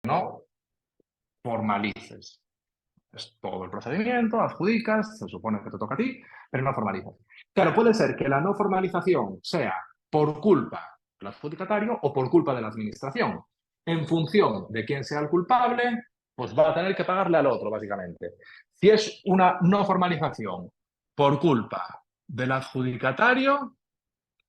no formalices. Es todo el procedimiento, adjudicas, se supone que te toca a ti, pero no formalizas. Claro, puede ser que la no formalización sea por culpa del adjudicatario o por culpa de la administración. En función de quién sea el culpable, pues va a tener que pagarle al otro, básicamente. Si es una no formalización por culpa del adjudicatario,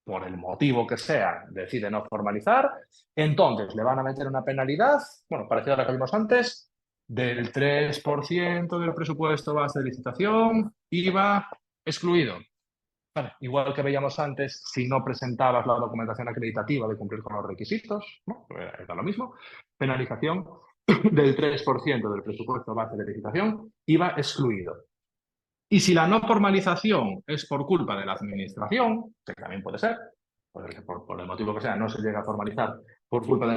por el motivo que sea, decide no formalizar, entonces le van a meter una penalidad, bueno, parecida a la que vimos antes, del 3% del presupuesto base de licitación, IVA excluido. Vale, igual que veíamos antes, si no presentabas la documentación acreditativa de cumplir con los requisitos, ¿no? Era lo mismo, penalización del 3% del presupuesto base de licitación, IVA excluido. Y si la no formalización es por culpa de la administración, que también puede ser, por el motivo que sea, no se llega a formalizar por culpa de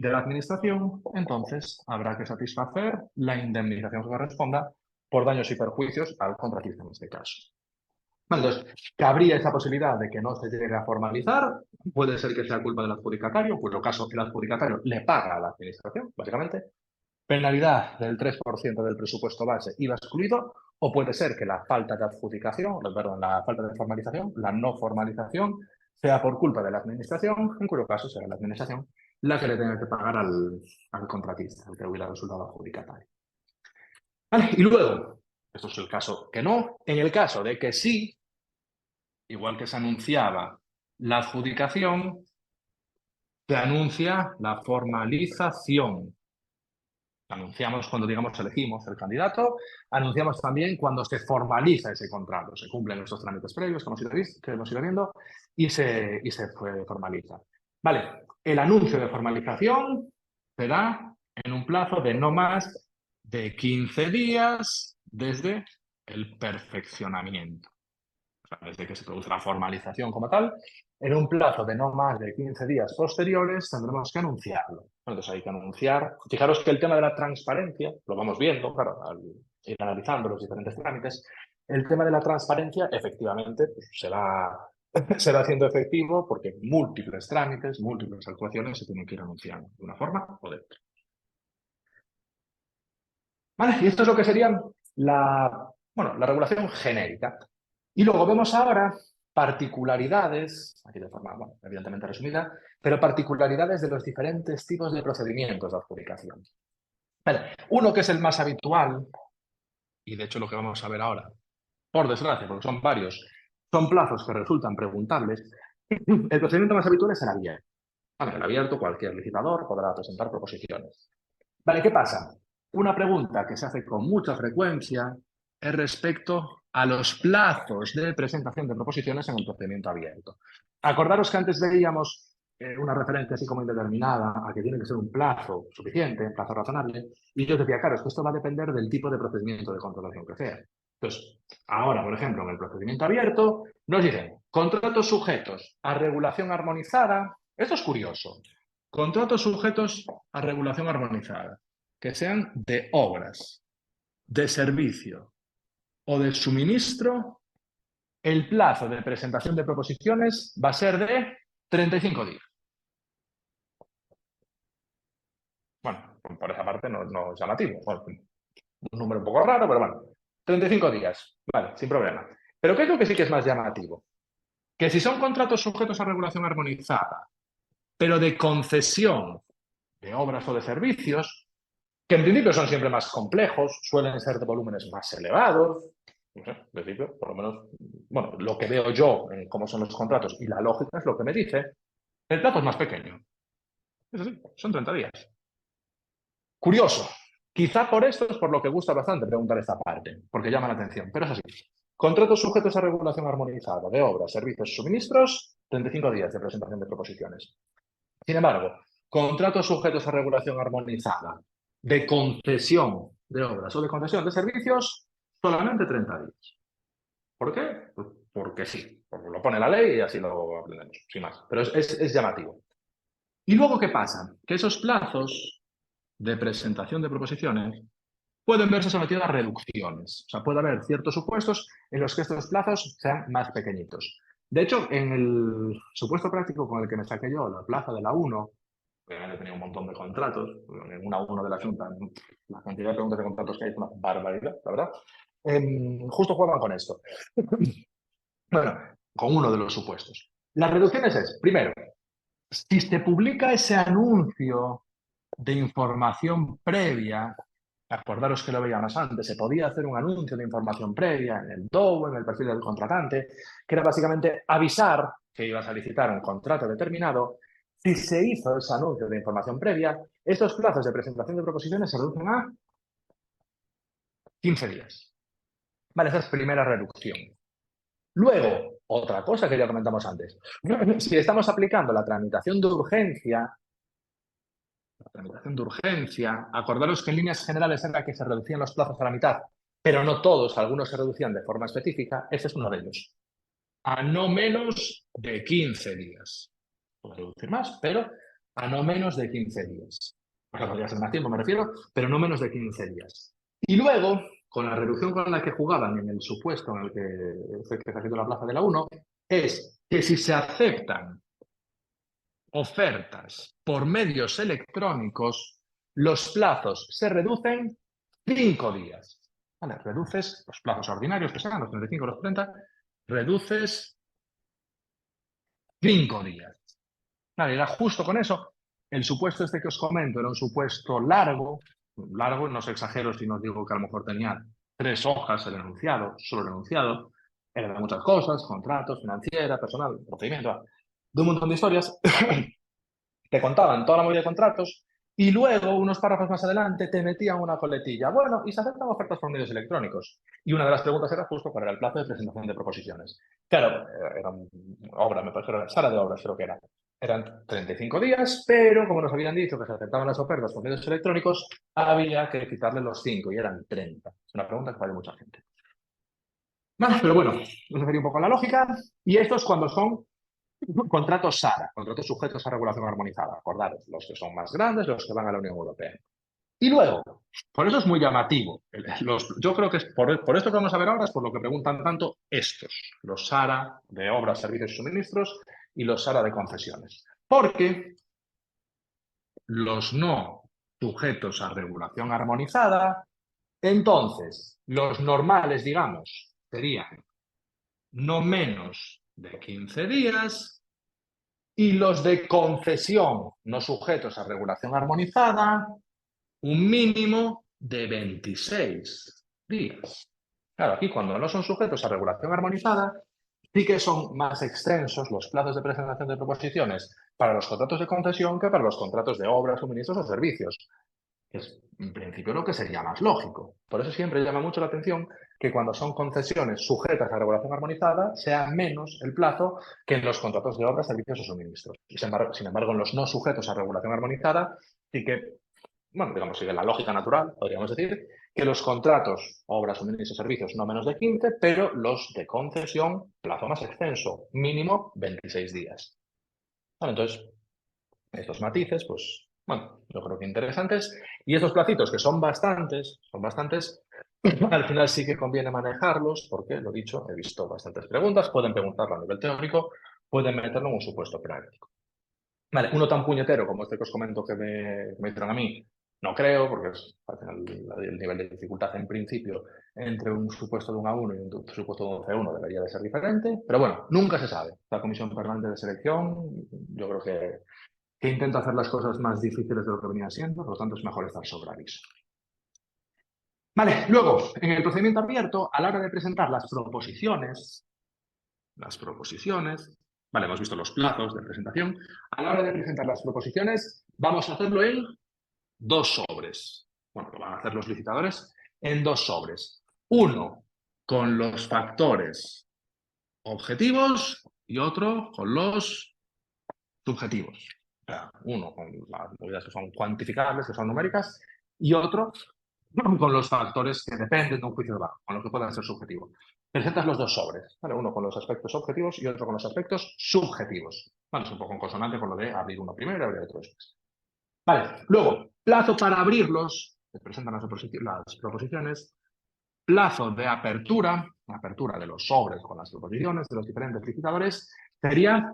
la administración, entonces habrá que satisfacer la indemnización que corresponda por daños y perjuicios al contratista en este caso. Entonces, cabría esa posibilidad de que no se llegue a formalizar, puede ser que sea culpa del adjudicatario, cuyo caso el adjudicatario le paga a la administración, básicamente, penalidad del 3% del presupuesto base IVA excluido, o puede ser que la falta de adjudicación, perdón, la falta de formalización, la no formalización, sea por culpa de la administración, en cuyo caso será la administración la que le tenga que pagar al contratista, al que hubiera resultado adjudicatario. Vale, y luego, esto es el caso que no, en el caso de que sí, igual que se anunciaba la adjudicación, se anuncia la formalización. Anunciamos cuando, digamos, elegimos el candidato, anunciamos también cuando se formaliza ese contrato, se cumplen esos trámites previos que hemos ido viendo y se formaliza. Vale, el anuncio de formalización se da en un plazo de no más de 15 días desde el perfeccionamiento. O sea, desde que se produce la formalización como tal, en un plazo de no más de 15 días posteriores tendremos que anunciarlo. Entonces hay que anunciar. Fijaros que el tema de la transparencia, lo vamos viendo, claro, al ir analizando los diferentes trámites, el tema de la transparencia efectivamente pues, se va haciendo efectivo porque múltiples trámites, múltiples actuaciones se tienen que ir anunciando de una forma o de otra. ¿Vale? Y esto es lo que sería la regulación genérica. Y luego vemos ahora particularidades, aquí de forma, bueno, evidentemente resumida, pero particularidades de los diferentes tipos de procedimientos de adjudicación. Vale. Uno que es el más habitual, y de hecho lo que vamos a ver ahora, por desgracia, porque son varios, son plazos que resultan preguntables, el procedimiento más habitual es el abierto. Vale, el abierto, cualquier licitador podrá presentar proposiciones. Vale, ¿qué pasa? Una pregunta que se hace con mucha frecuencia es respecto a los plazos de presentación de proposiciones en el procedimiento abierto. Acordaros que antes veíamos una referencia así como indeterminada a que tiene que ser un plazo suficiente, un plazo razonable, y yo decía, claro, es que esto va a depender del tipo de procedimiento de contratación que sea. Entonces, ahora, por ejemplo, en el procedimiento abierto, nos dicen contratos sujetos a regulación armonizada. Esto es curioso. Contratos sujetos a regulación armonizada, que sean de obras, de servicio o de suministro, el plazo de presentación de proposiciones va a ser de 35 días. Bueno, por esa parte no es llamativo. Bueno, un número un poco raro, pero bueno. 35 días, vale, sin problema. Pero ¿qué es lo que sí que es más llamativo? Que si son contratos sujetos a regulación armonizada, pero de concesión de obras o de servicios, que en principio son siempre más complejos, suelen ser de volúmenes más elevados, no sé, en principio, por lo menos, bueno, lo que veo yo en cómo son los contratos y la lógica es lo que me dice, el plazo es más pequeño. Es así, son 30 días. Curioso. Quizá por esto es por lo que gusta bastante preguntar esta parte, porque llama la atención, pero es así. Contratos sujetos a regulación armonizada de obras, servicios y suministros, 35 días de presentación de proposiciones. Sin embargo, contratos sujetos a regulación armonizada de concesión de obras o de concesión de servicios, solamente 30 días. ¿Por qué? Pues porque sí, porque lo pone la ley y así lo aprendemos, sin más. Pero es llamativo. ¿Y luego qué pasa? Que esos plazos de presentación de proposiciones pueden verse sometidos a reducciones. O sea, puede haber ciertos supuestos en los que estos plazos sean más pequeñitos. De hecho, en el supuesto práctico con el que me saqué yo, la plaza de la 1, obviamente tenía un montón de contratos, en una a uno de la Junta, la cantidad de preguntas de contratos que hay es una barbaridad, la verdad. Justo juegan con esto. Bueno, con uno de los supuestos. Las reducciones es, primero, si se publica ese anuncio de información previa, acordaros que lo veíamos antes, se podía hacer un anuncio de información previa en el DOU, en el perfil del contratante, que era básicamente avisar que ibas a licitar un contrato determinado. Si se hizo ese anuncio de información previa, estos plazos de presentación de proposiciones se reducen a 15 días. Vale, esa es primera reducción. Luego, otra cosa que ya comentamos antes, si estamos aplicando la tramitación de urgencia, acordaros que en líneas generales era que se reducían los plazos a la mitad, pero no todos, algunos se reducían de forma específica, ese es uno de ellos. A no menos de 15 días. Puedo reducir más, pero a no menos de 15 días. O sea, podría ser más tiempo, me refiero, pero no menos de 15 días. Y luego, con la reducción con la que jugaban en el supuesto en el que se ha la plaza de la 1, es que si se aceptan ofertas por medios electrónicos, los plazos se reducen 5 días. ¿Vale? Reduces los plazos ordinarios, que sean los 35 o los 30, reduces 5 días. Vale, era justo con eso. El supuesto este que os comento era un supuesto largo, no os exagero si no os digo que a lo mejor tenía 3 hojas el enunciado, solo el enunciado, era de muchas cosas, contratos, financiera, personal, procedimiento, de un montón de historias. Te contaban toda la movida de contratos y luego, unos párrafos más adelante, te metían una coletilla. Bueno, y se aceptan ofertas por medios electrónicos. Y una de las preguntas era justo cuál era el plazo de presentación de proposiciones. Claro, era obra, me parece, sala de obras creo que era. Eran 35 días, pero como nos habían dicho que se aceptaban las ofertas por medios electrónicos, había que quitarle los 5 y eran 30. Es una pregunta que falla mucha gente. Vale, pero bueno, nos refería un poco a la lógica. Y esto es cuando son contratos SARA, contratos sujetos a regulación armonizada. Acordaros, los que son más grandes, los que van a la Unión Europea. Y luego, por eso es muy llamativo. Yo creo que es por esto que vamos a ver ahora es por lo que preguntan tanto estos, los SARA de obras, servicios y suministros y los SARA de concesiones. Porque los no sujetos a regulación armonizada, entonces, los normales, digamos, serían no menos de 15 días y los de concesión no sujetos a regulación armonizada, un mínimo de 26 días. Claro, aquí cuando no son sujetos a regulación armonizada, sí que son más extensos los plazos de presentación de proposiciones para los contratos de concesión que para los contratos de obras, suministros o servicios. Es en principio lo que sería más lógico. Por eso siempre llama mucho la atención que cuando son concesiones sujetas a regulación armonizada sea menos el plazo que en los contratos de obras, servicios o suministros. Y sin embargo, en los no sujetos a regulación armonizada sí que, bueno, digamos, sigue la lógica natural, podríamos decir, que los contratos, obras, suministros, servicios, no menos de 15, pero los de concesión, plazo más extenso, mínimo 26 días. Bueno, entonces, estos matices, pues, bueno, yo creo que interesantes. Y estos placitos, que son bastantes, al final sí que conviene manejarlos, porque, lo dicho, he visto bastantes preguntas, pueden preguntarlo a nivel teórico, pueden meterlo en un supuesto práctico. Vale, uno tan puñetero como este que os comento que me hicieron a mí, no creo, porque al final el nivel de dificultad en principio entre un supuesto de 1 a 1 y un supuesto de 11 a 1 debería de ser diferente, pero bueno, nunca se sabe. La Comisión Permanente de Selección, yo creo que intenta hacer las cosas más difíciles de lo que venía siendo, por lo tanto es mejor estar sobre aviso. Vale, luego, en el procedimiento abierto, a la hora de presentar las proposiciones, vale, hemos visto los plazos de presentación, a la hora de presentar las proposiciones vamos a hacerlo en 2 sobres. Bueno, lo van a hacer los licitadores en 2 sobres. Uno con los factores objetivos y otro con los subjetivos. O sea, uno con las movidas que son cuantificables, que son numéricas, y otro con los factores que dependen de un juicio de valor, con los que puedan ser subjetivos. Presentas los 2 sobres, ¿vale? Uno con los aspectos objetivos y otro con los aspectos subjetivos. Vale, es un poco en consonante con lo de abrir uno primero y abrir otro después. Vale, luego, plazo para abrirlos, se presentan las proposiciones, plazo de apertura, apertura de los sobres con las proposiciones de los diferentes licitadores, sería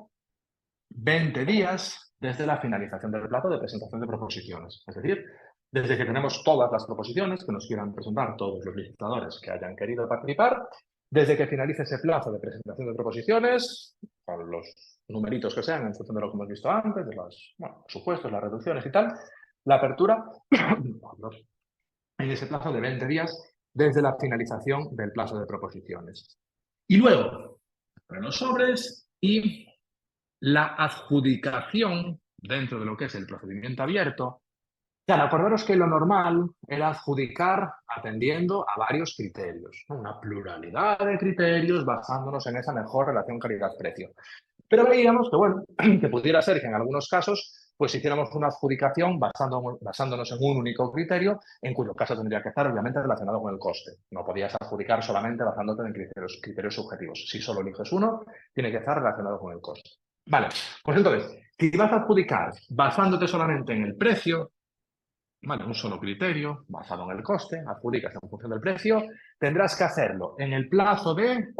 20 días desde la finalización del plazo de presentación de proposiciones. Es decir, desde que tenemos todas las proposiciones que nos quieran presentar todos los licitadores que hayan querido participar, desde que finalice ese plazo de presentación de proposiciones, con los numeritos que sean en función de lo que hemos visto antes, de los supuestos, las reducciones y tal, la apertura en ese plazo de 20 días desde la finalización del plazo de proposiciones. Y luego, los sobres y la adjudicación dentro de lo que es el procedimiento abierto. Claro, acordaros que lo normal era adjudicar atendiendo a varios criterios, ¿no? Una pluralidad de criterios basándonos en esa mejor relación calidad-precio. Pero veíamos que, bueno, que pudiera ser que en algunos casos pues hiciéramos una adjudicación basándonos en un único criterio, en cuyo caso tendría que estar obviamente relacionado con el coste. No podías adjudicar solamente basándote en criterios subjetivos. Si solo eliges uno, tiene que estar relacionado con el coste. Vale, pues entonces, si vas a adjudicar basándote solamente en el precio, vale, un solo criterio basado en el coste, adjudicas en función del precio, tendrás que hacerlo en el plazo de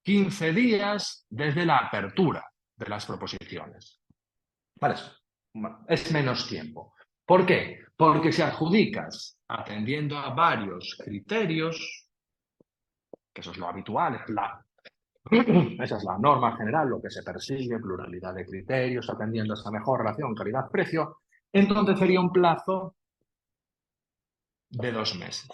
15 días desde la apertura de las proposiciones. Vale, es menos tiempo. ¿Por qué? Porque si adjudicas atendiendo a varios criterios, que eso es lo habitual, esa es la norma general, lo que se persigue, pluralidad de criterios, atendiendo a esa mejor relación calidad-precio, entonces sería un plazo de 2 meses.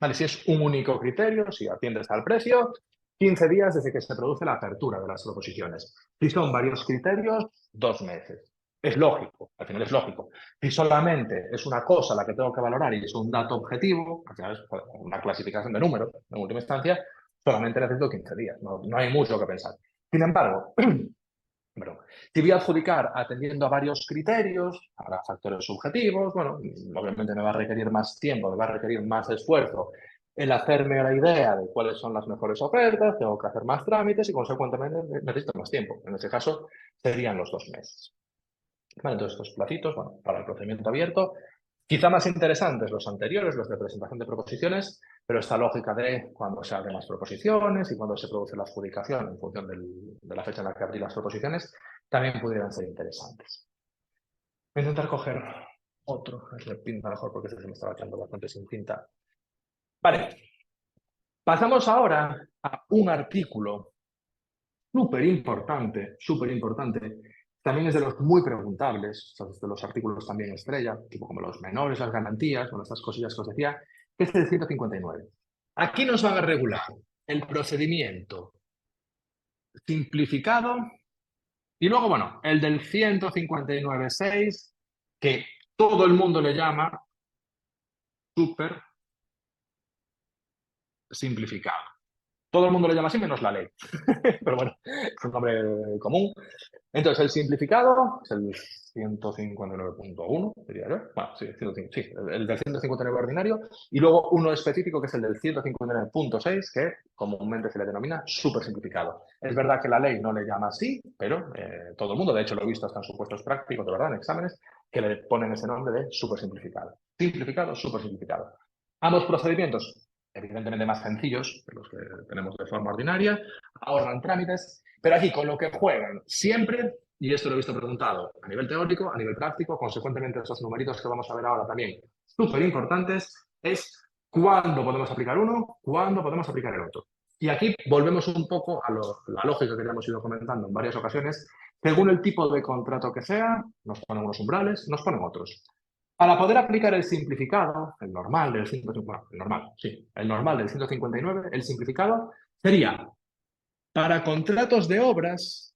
Vale, si es un único criterio, si atiendes al precio, 15 días desde que se produce la apertura de las proposiciones. Si son varios criterios, 2 meses. Es lógico, al final es lógico. Si solamente es una cosa la que tengo que valorar y es un dato objetivo, al final es una clasificación de números, en última instancia, solamente necesito 15 días, no hay mucho que pensar. Sin embargo, si voy a adjudicar atendiendo a varios criterios, habrá factores subjetivos, bueno, obviamente me va a requerir más tiempo, me va a requerir más esfuerzo el hacerme la idea de cuáles son las mejores ofertas, tengo que hacer más trámites y consecuentemente necesito más tiempo. En ese caso serían los 2 meses. Vale, entonces estos placitos, bueno, para el procedimiento abierto, quizá más interesantes los anteriores, los de presentación de proposiciones, pero esta lógica de cuando se abren las proposiciones y cuando se produce la adjudicación en función de la fecha en la que abrí las proposiciones, también pudieran ser interesantes. Voy a intentar coger otro, le pinta mejor porque este se me estaba quedando bastante sin tinta. Vale, pasamos ahora a un artículo súper importante, también es de los muy preguntables, de los artículos también estrella, tipo como los menores, las garantías, bueno, estas cosillas que os decía, que es el 159. Aquí nos van a regular el procedimiento simplificado y luego, bueno, el del 159.6, que todo el mundo le llama súper simplificado. Todo el mundo le llama así menos la ley, pero bueno, es un nombre común. Entonces, el simplificado es el 159.1, diría yo. Bueno, sí, el del 159 ordinario. Y luego uno específico que es el del 159.6, que comúnmente se le denomina súper simplificado. Es verdad que la ley no le llama así, pero todo el mundo, de hecho lo he visto hasta en supuestos prácticos, de verdad, en exámenes, que le ponen ese nombre de súper simplificado. Simplificado, súper simplificado. Ambos procedimientos, evidentemente más sencillos que los que tenemos de forma ordinaria, ahorran trámites, pero aquí con lo que juegan siempre, y esto lo he visto preguntado a nivel teórico, a nivel práctico, consecuentemente esos numeritos que vamos a ver ahora también súper importantes, es cuándo podemos aplicar uno, cuándo podemos aplicar el otro. Y aquí volvemos un poco a la lógica que ya hemos ido comentando en varias ocasiones. Según el tipo de contrato que sea, nos ponen unos umbrales, nos ponen otros. Para poder aplicar el simplificado, el normal del 159, el simplificado sería para contratos de obras,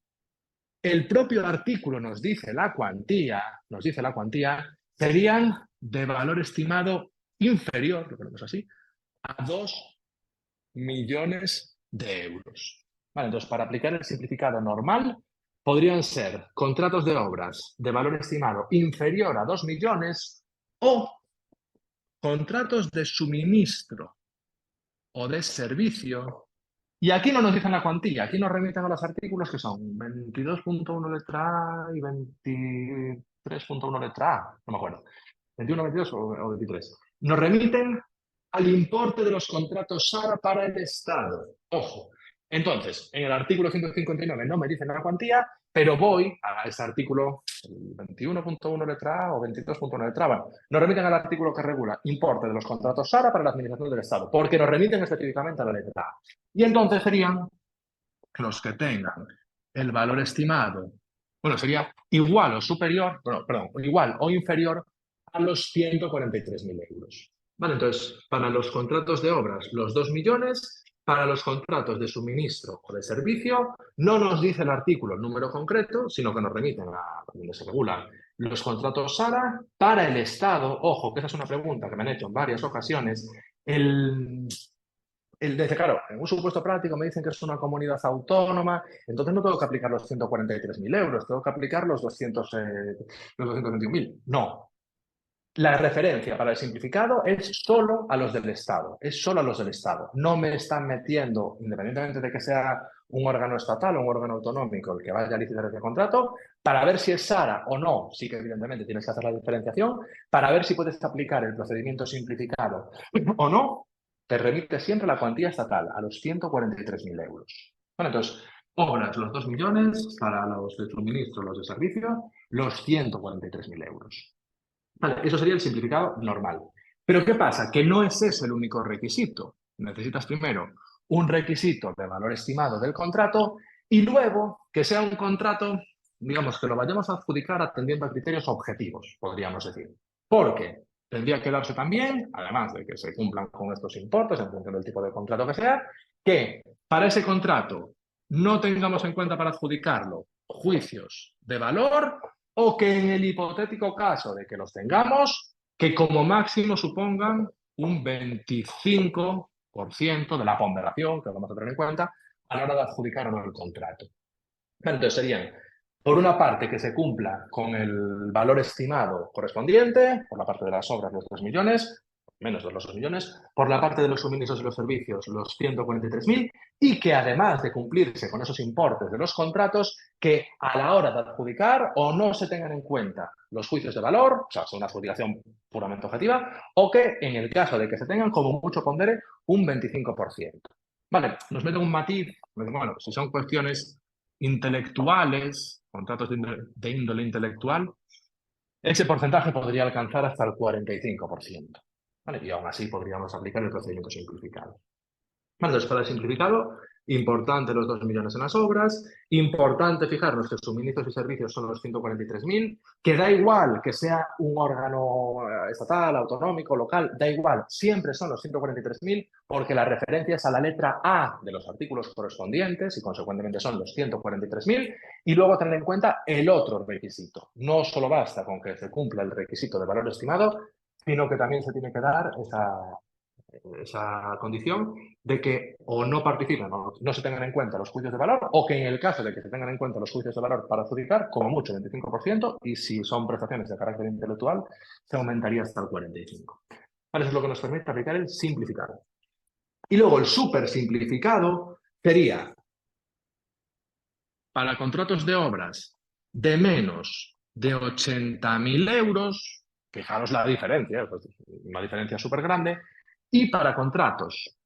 el propio artículo nos dice la cuantía, serían de valor estimado inferior, lo ponemos así, a 2 millones de euros. Vale, entonces, para aplicar el simplificado normal, podrían ser contratos de obras de valor estimado inferior a 2 millones o contratos de suministro o de servicio. Y aquí no nos dicen la cuantía, aquí nos remiten a los artículos que son 22.1 letra A y 23.1 letra A, no me acuerdo, 21, 22 o 23. Nos remiten al importe de los contratos SARA para el Estado. Ojo, entonces, en el artículo 159 no me dicen la cuantía, pero voy a ese artículo el 21.1 letra A o 22.1 letra A. Bueno, nos remiten al artículo que regula importe de los contratos SARA para la administración del Estado, porque nos remiten específicamente a la letra A. Y entonces serían los que tengan el valor estimado, bueno, sería igual o superior, bueno, perdón, igual o inferior a los 143.000 euros. Vale, entonces, para los contratos de obras, los 2 millones. Para los contratos de suministro o de servicio, no nos dice el artículo el número concreto, sino que nos remiten a donde se regulan los contratos SARA para el Estado. Ojo, que esa es una pregunta que me han hecho en varias ocasiones. Claro, en un supuesto práctico me dicen que es una comunidad autónoma, entonces no tengo que aplicar los 143.000 euros, tengo que aplicar los 221.000. No. La referencia para el simplificado es solo a los del Estado, es solo a los del Estado. No me están metiendo, independientemente de que sea un órgano estatal o un órgano autonómico el que vaya a licitar ese contrato, para ver si es SARA o no, sí que evidentemente tienes que hacer la diferenciación, para ver si puedes aplicar el procedimiento simplificado o no, te remite siempre la cuantía estatal, a los 143.000 euros. Bueno, entonces, obras los 2 millones, para los de suministro, los de servicio, los 143.000 euros. Vale, eso sería el simplificado normal. Pero ¿qué pasa? Que no es ese el único requisito. Necesitas primero un requisito de valor estimado del contrato y luego que sea un contrato, digamos, que lo vayamos a adjudicar atendiendo a criterios objetivos, podríamos decir. Porque tendría que darse también, además de que se cumplan con estos importes en función del tipo de contrato que sea, que para ese contrato no tengamos en cuenta para adjudicarlo juicios de valor o que en el hipotético caso de que los tengamos, que como máximo supongan un 25% de la ponderación que vamos a tener en cuenta a la hora de adjudicar o no el contrato. Entonces serían, por una parte, que se cumpla con el valor estimado correspondiente, por la parte de las obras los 3 millones, menos de los 2 millones, por la parte de los suministros y los servicios los 143.000, y que además de cumplirse con esos importes de los contratos, que a la hora de adjudicar o no se tengan en cuenta los juicios de valor, o sea, una adjudicación puramente objetiva, o que en el caso de que se tengan, como mucho pondere, un 25%. Vale, nos meten un matiz, bueno, si son cuestiones intelectuales, contratos de índole intelectual, ese porcentaje podría alcanzar hasta el 45%. ¿Vale? Y aún así podríamos aplicar el procedimiento simplificado. Entonces, para el simplificado, importante los 2 millones en las obras, importante fijarnos que suministros y servicios son los 143.000, que da igual que sea un órgano estatal, autonómico, local, da igual, siempre son los 143.000 porque la referencia es a la letra A de los artículos correspondientes y consecuentemente son los 143.000 y luego tener en cuenta el otro requisito. No solo basta con que se cumpla el requisito de valor estimado, sino que también se tiene que dar esa condición de que o no participen o no se tengan en cuenta los juicios de valor o que en el caso de que se tengan en cuenta los juicios de valor para adjudicar, como mucho 25%, y si son prestaciones de carácter intelectual, se aumentaría hasta el 45%. Vale, eso es lo que nos permite aplicar el simplificado. Y luego el súper simplificado sería para contratos de obras de menos de 80.000 euros, fijaros la diferencia, pues una diferencia súper grande, y para contratos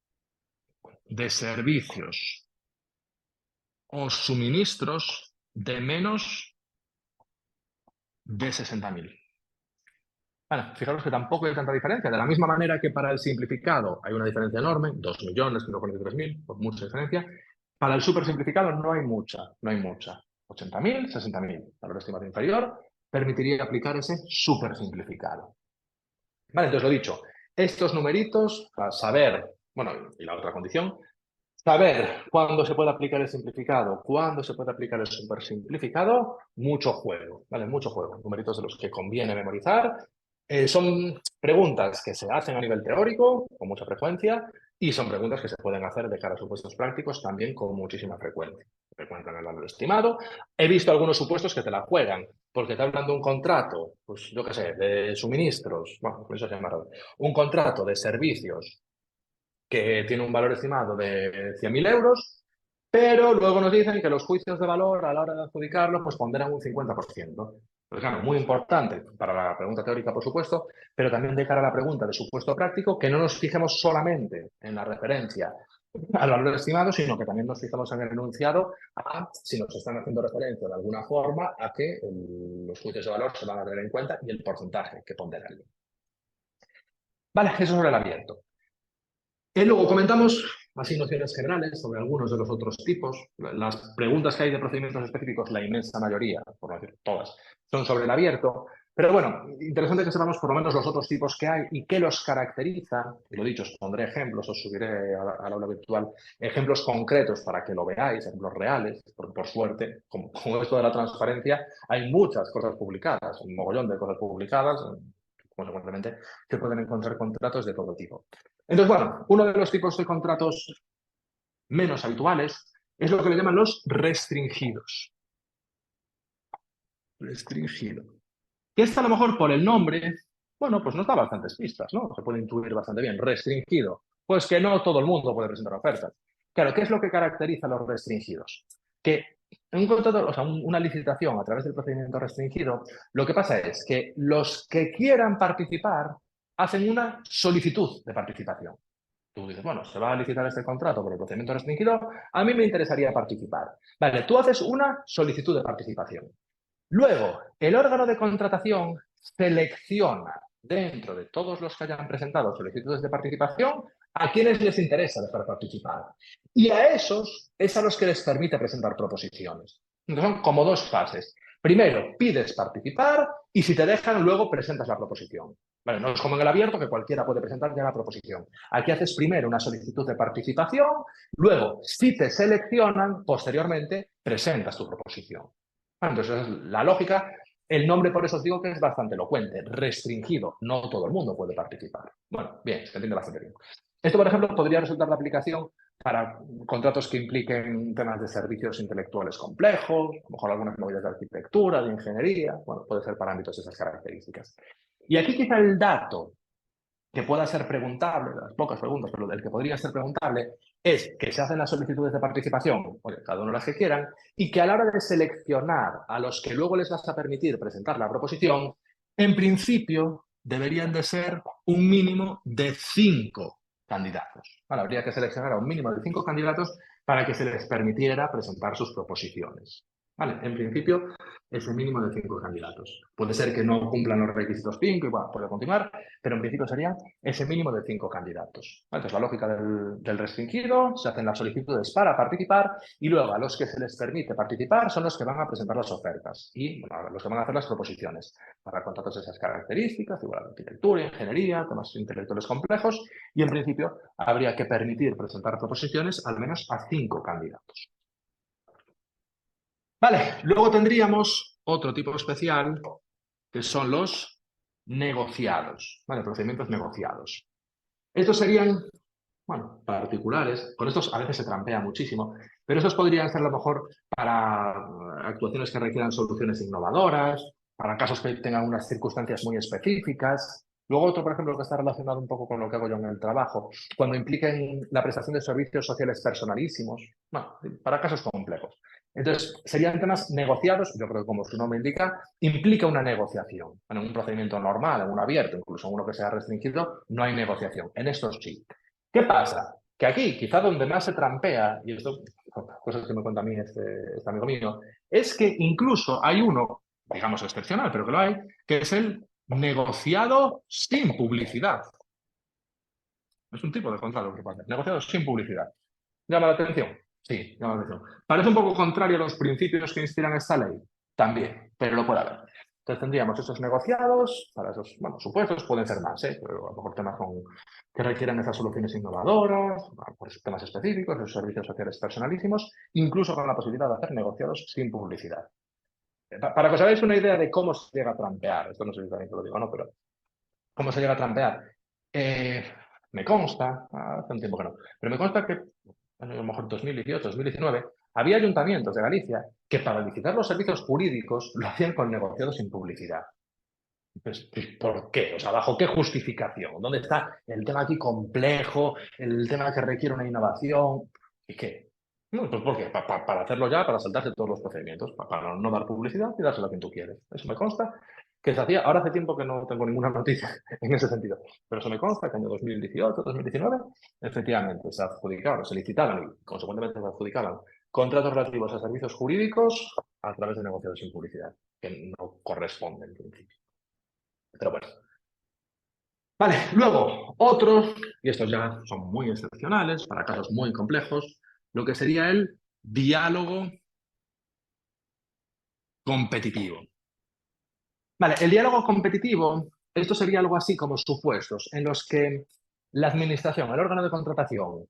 de servicios o suministros de menos de 60.000. Bueno, fijaros que tampoco hay tanta diferencia. De la misma manera que para el simplificado hay una diferencia enorme, 2 millones, 143.000, por mucha diferencia. Para el súper simplificado no hay mucha. 80.000, 60.000. Valor estimado inferior permitiría aplicar ese súper simplificado. Vale, entonces lo dicho, estos numeritos, para saber, bueno, y la otra condición, saber cuándo se puede aplicar el simplificado, cuándo se puede aplicar el súper simplificado, mucho juego, ¿vale? Mucho juego. Numeritos de los que conviene memorizar. Son preguntas que se hacen a nivel teórico con mucha frecuencia y son preguntas que se pueden hacer de cara a supuestos prácticos también con muchísima frecuencia. Te cuentan el valor estimado. He visto algunos supuestos que te la juegan porque te hablan de un contrato, pues yo qué sé, de suministros, bueno, por eso se llama un contrato de servicios que tiene un valor estimado de 100.000 euros, pero luego nos dicen que los juicios de valor a la hora de adjudicarlo pues ponderan un 50%. Pues claro, muy importante para la pregunta teórica, por supuesto, pero también de cara a la pregunta de supuesto práctico, que no nos fijemos solamente en la referencia al valor estimado, sino que también nos fijamos en el enunciado a si nos están haciendo referencia de alguna forma a que los juicios de valor se van a tener en cuenta y el porcentaje que ponderan. Vale, eso sobre el abierto. Y luego comentamos así nociones generales sobre algunos de los otros tipos. Las preguntas que hay de procedimientos específicos, la inmensa mayoría, por no decir todas, son sobre el abierto. Pero bueno, interesante que sepamos por lo menos los otros tipos que hay y qué los caracteriza. Y lo dicho, os pondré ejemplos, os subiré al aula virtual ejemplos concretos para que lo veáis, ejemplos reales. Por suerte, como esto de la transparencia, hay muchas cosas publicadas, un mogollón de cosas publicadas. Consecuentemente, se pueden encontrar contratos de todo tipo. Entonces, bueno, uno de los tipos de contratos menos habituales es lo que le llaman los restringidos. Restringido. Que esto a lo mejor por el nombre, bueno, pues nos da bastantes pistas, ¿no? Se puede intuir bastante bien. Restringido. Pues que no todo el mundo puede presentar ofertas. Claro, ¿qué es lo que caracteriza a los restringidos? Que en un contrato, o sea, una licitación a través del procedimiento restringido, lo que pasa es que los que quieran participar hacen una solicitud de participación. Tú dices, bueno, se va a licitar este contrato por el procedimiento restringido, a mí me interesaría participar. Vale, tú haces una solicitud de participación. Luego, el órgano de contratación selecciona dentro de todos los que hayan presentado solicitudes de participación a quienes les interesa dejar participar. Y a esos es a los que les permite presentar proposiciones. Entonces son como dos fases. Primero, pides participar y si te dejan, luego presentas la proposición. Vale, no es como en el abierto que cualquiera puede presentar ya la proposición. Aquí haces primero una solicitud de participación, luego, si te seleccionan, posteriormente presentas tu proposición. Entonces, la lógica, el nombre por eso os digo que es bastante elocuente, restringido, no todo el mundo puede participar. Bueno, bien, se entiende bastante bien. Esto, por ejemplo, podría resultar de aplicación para contratos que impliquen temas de servicios intelectuales complejos, a lo mejor algunas movidas de arquitectura, de ingeniería, bueno, puede ser para ámbitos de esas características. Y aquí quizá el dato que pueda ser preguntable, de las pocas preguntas, pero del que podría ser preguntable, es que se hacen las solicitudes de participación, cada uno las que quieran, y que a la hora de seleccionar a los que luego les vas a permitir presentar la proposición, en principio deberían de ser un mínimo de 5 candidatos. Vale, habría que seleccionar a un mínimo de 5 candidatos para que se les permitiera presentar sus proposiciones. Vale, en principio es un mínimo de 5 candidatos. Puede ser que no cumplan los requisitos 5 y bueno, puede continuar, pero en principio sería ese mínimo de 5 candidatos. Entonces, la lógica del restringido, se hacen las solicitudes para participar y luego a los que se les permite participar son los que van a presentar las ofertas y bueno, los que van a hacer las proposiciones para contratos de esas características, igual arquitectura, ingeniería, temas intelectuales complejos y en principio habría que permitir presentar proposiciones al menos a 5 candidatos. Vale, luego tendríamos otro tipo especial que son los negociados, ¿vale? Procedimientos negociados. Estos serían, bueno, particulares, con estos a veces se trampea muchísimo, pero estos podrían ser a lo mejor para actuaciones que requieran soluciones innovadoras, para casos que tengan unas circunstancias muy específicas. Luego otro, por ejemplo, que está relacionado un poco con lo que hago yo en el trabajo, cuando impliquen la prestación de servicios sociales personalísimos, bueno, para casos complejos. Entonces, serían temas negociados, yo creo que como su nombre indica, implica una negociación. En un procedimiento normal, en un abierto, incluso en uno que sea restringido, no hay negociación. En estos sí. ¿Qué pasa? Que aquí, quizá donde más se trampea, y esto, cosas que me cuenta a mí este amigo mío, es que incluso hay uno, digamos excepcional, pero que lo hay, que es el negociado sin publicidad. Es un tipo de contrato que pasa. Negociado sin publicidad. ¿Llama la atención? Sí, llama la atención. ¿Parece un poco contrario a los principios que inspiran esta ley? También, pero lo puede haber. Entonces tendríamos esos negociados, para esos bueno, supuestos, pueden ser más, pero a lo mejor temas que requieran esas soluciones innovadoras, por temas específicos, esos servicios sociales personalísimos, incluso con la posibilidad de hacer negociados sin publicidad. Para que os hagáis una idea de cómo se llega a trampear, esto no sé si también te lo digo o no, pero cómo se llega a trampear. Me consta, hace un tiempo que no, pero me consta que a lo mejor 2018, 2019, había ayuntamientos de Galicia que para licitar los servicios jurídicos lo hacían con negociados sin publicidad. Entonces, ¿por qué? O sea, ¿bajo qué justificación? ¿Dónde está el tema aquí complejo, el tema que requiere una innovación? ¿Y qué? No, pues ¿por qué? Para hacerlo ya, para saltarse todos los procedimientos, para no dar publicidad y dárselo a quien tú quieres. Eso me consta. que se hacía, ahora hace tiempo que no tengo ninguna noticia en ese sentido, pero eso me consta que en el 2018, 2019, efectivamente se adjudicaban, se licitaban y consecuentemente se adjudicaban contratos relativos a servicios jurídicos a través de negociados sin publicidad, que no corresponden en principio. Pero bueno. Vale, luego otros, y estos ya son muy excepcionales, para casos muy complejos, lo que sería el diálogo competitivo. Vale, el diálogo competitivo, esto sería algo así como supuestos en los que la administración, el órgano de contratación,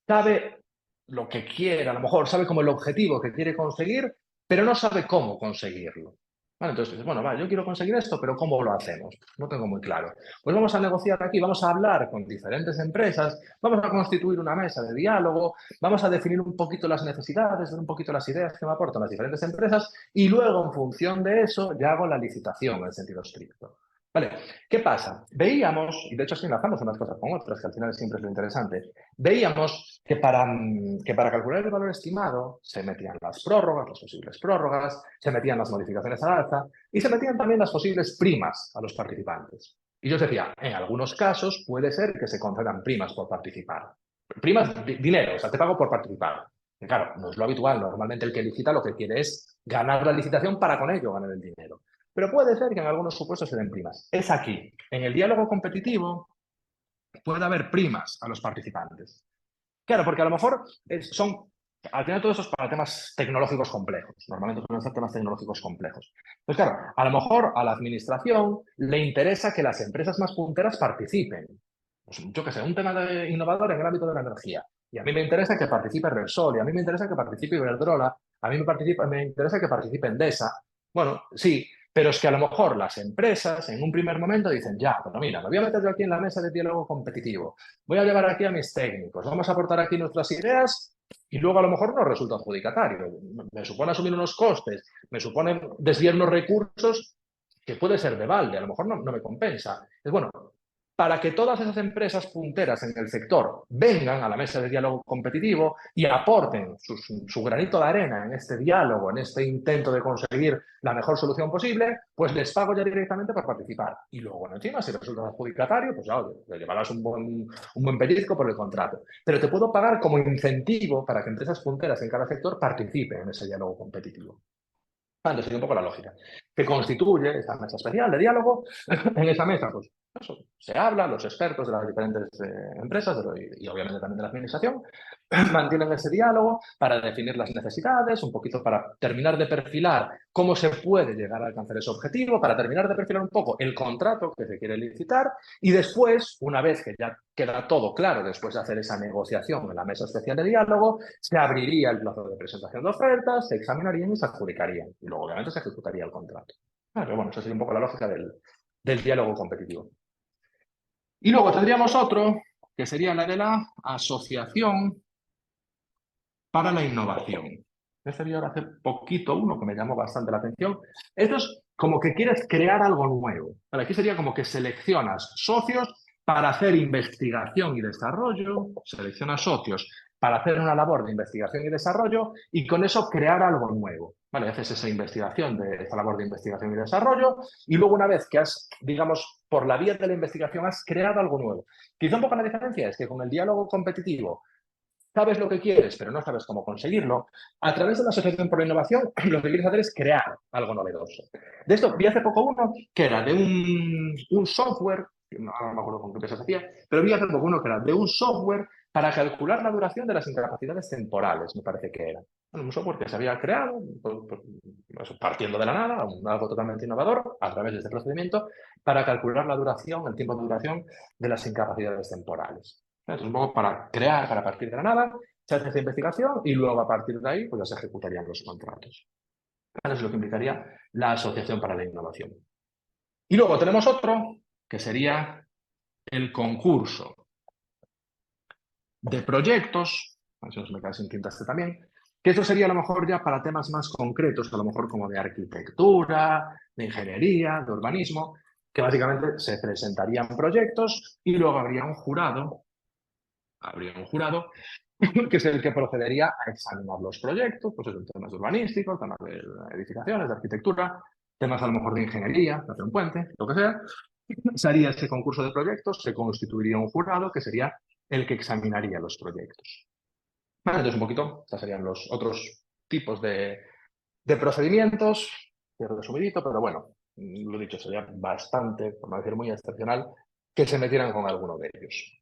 sabe lo que quiere, a lo mejor sabe como el objetivo que quiere conseguir, pero no sabe cómo conseguirlo. Vale, entonces dices, bueno, vale, yo quiero conseguir esto, pero ¿cómo lo hacemos? No tengo muy claro. Pues vamos a negociar aquí, vamos a hablar con diferentes empresas, vamos a constituir una mesa de diálogo, vamos a definir un poquito las necesidades, un poquito las ideas que me aportan las diferentes empresas y luego, en función de eso, ya hago la licitación en sentido estricto. Vale, ¿qué pasa? Veíamos, y de hecho así enlazamos unas cosas con otras, que al final siempre es lo interesante, veíamos que para calcular el valor estimado se metían las prórrogas, las posibles prórrogas, se metían las modificaciones al alza y se metían también las posibles primas a los participantes. Y yo os decía, en algunos casos puede ser que se concedan primas por participar. Primas, dinero, o sea, te pago por participar. Que claro, no es lo habitual. Normalmente el que licita lo que quiere es ganar la licitación para con ello ganar el dinero. Pero puede ser que en algunos supuestos se den primas. Es aquí. En el diálogo competitivo puede haber primas a los participantes. Claro, porque a lo mejor al final todo eso es para temas tecnológicos complejos. Normalmente suelen ser temas tecnológicos complejos. Pues claro, a lo mejor a la administración le interesa que las empresas más punteras participen. Pues yo qué sé, un tema innovador en el ámbito de la energía. Y a mí me interesa que participe Repsol, y a mí me interesa que participe Iberdrola, a mí me interesa que participe Endesa. Bueno, sí, pero es que a lo mejor las empresas en un primer momento dicen, ya, pero mira, me voy a meter yo aquí en la mesa de diálogo competitivo, voy a llevar aquí a mis técnicos, vamos a aportar aquí nuestras ideas y luego a lo mejor no resulta adjudicatario. Me supone asumir unos costes, me supone desviar unos recursos que puede ser de balde, a lo mejor no me compensa. Es bueno, para que todas esas empresas punteras en el sector vengan a la mesa de diálogo competitivo y aporten su granito de arena en este diálogo, en este intento de conseguir la mejor solución posible, pues les pago ya directamente por participar. Y luego, bueno, encima, si resulta adjudicatario, pues ya te llevarás un buen pellizco por el contrato. Pero te puedo pagar como incentivo para que empresas punteras en cada sector participen en ese diálogo competitivo. Entonces, sería un poco la lógica. Que constituye esa mesa especial de diálogo. En esa mesa, pues, eso, se habla, los expertos de las diferentes empresas y obviamente también de la administración mantienen ese diálogo para definir las necesidades, un poquito para terminar de perfilar cómo se puede llegar a alcanzar ese objetivo, para terminar de perfilar un poco el contrato que se quiere licitar y después, una vez que ya queda todo claro, después de hacer esa negociación en la mesa especial de diálogo, se abriría el plazo de presentación de ofertas, se examinarían y se adjudicarían. Y luego, obviamente, se ejecutaría el contrato. Pero bueno, esa sería un poco la lógica del diálogo competitivo. Y luego tendríamos otro, que sería la de la asociación para la innovación. Este vi ahora hace poquito uno que me llamó bastante la atención. Esto es como que quieres crear algo nuevo. Vale, aquí sería como que seleccionas socios para hacer investigación y desarrollo, seleccionas socios para hacer una labor de investigación y desarrollo y con eso crear algo nuevo. Vale, haces esa investigación, esa labor de investigación y desarrollo y luego una vez que has, digamos, por la vía de la investigación has creado algo nuevo. Quizá un poco la diferencia es que con el diálogo competitivo sabes lo que quieres, pero no sabes cómo conseguirlo, a través de la Asociación por la Innovación lo que quieres hacer es crear algo novedoso. De esto vi hace poco uno que era de un software, no me acuerdo con qué empresa se hacía, pero vi hace poco uno que era de un software para calcular la duración de las incapacidades temporales, me parece que era. Bueno, un software que se había creado, partiendo de la nada, algo totalmente innovador, a través de este procedimiento, para calcular la duración, el tiempo de duración de las incapacidades temporales. Entonces, un poco para crear, para partir de la nada, se hace esa investigación y luego a partir de ahí pues ya se ejecutarían los contratos. Eso es lo que implicaría la Asociación para la Innovación. Y luego tenemos otro, que sería el concurso de proyectos, a ver si no se me queda sin tinta este también, que esto sería a lo mejor ya para temas más concretos, a lo mejor como de arquitectura, de ingeniería, de urbanismo, que básicamente se presentarían proyectos y luego habría un jurado que es el que procedería a examinar los proyectos, pues en temas urbanísticos, temas de edificaciones, de arquitectura, temas a lo mejor de ingeniería, de hacer un puente, lo que sea, se haría ese concurso de proyectos, se constituiría un jurado que sería el que examinaría los proyectos. Vale, entonces un poquito, estos serían los otros tipos de procedimientos, resumidito, pero bueno, lo dicho, sería bastante, por no decir muy excepcional, que se metieran con alguno de ellos.